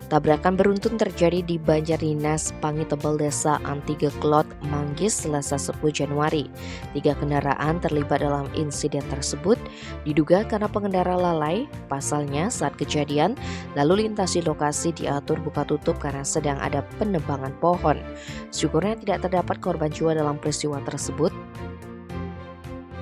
Tabrakan beruntun terjadi di Banjardinas, Pangitebel, Desa Antigeklot, Manggis, Selasa 10 Januari. 3 kendaraan terlibat dalam insiden tersebut, diduga karena pengendara lalai. Pasalnya saat kejadian, lalu lintas di lokasi diatur buka tutup karena sedang ada penebangan pohon. Syukurnya tidak terdapat korban jiwa dalam peristiwa tersebut.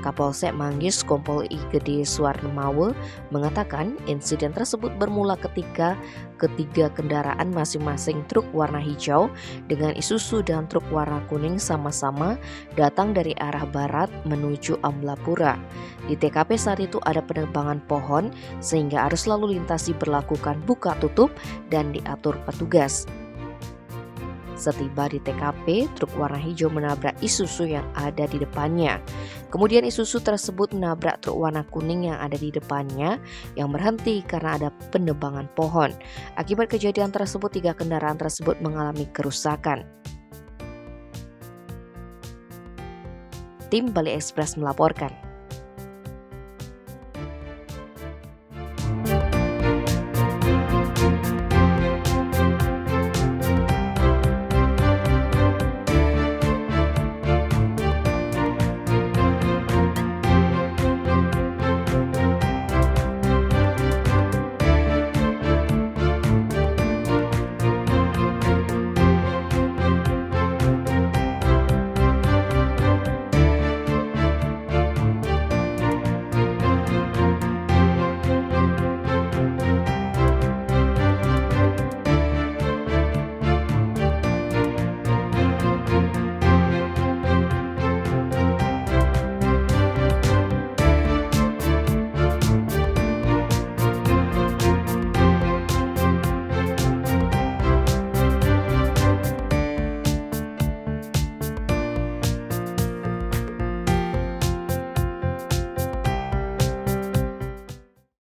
Kapolsek Manggis Kompol I Gede Suwarnemawe mengatakan insiden tersebut bermula ketika ketiga kendaraan masing-masing truk warna hijau dengan Isuzu dan truk warna kuning sama-sama datang dari arah barat menuju Amblapura. Di TKP saat itu ada penebangan pohon sehingga arus lalu lintas diberlakukan buka tutup dan diatur petugas. Setiba di TKP, truk warna hijau menabrak Isuzu yang ada di depannya. Kemudian Isuzu tersebut menabrak truk warna kuning yang ada di depannya yang berhenti karena ada penebangan pohon. Akibat kejadian tersebut, 3 kendaraan tersebut mengalami kerusakan. Tim Bali Express melaporkan.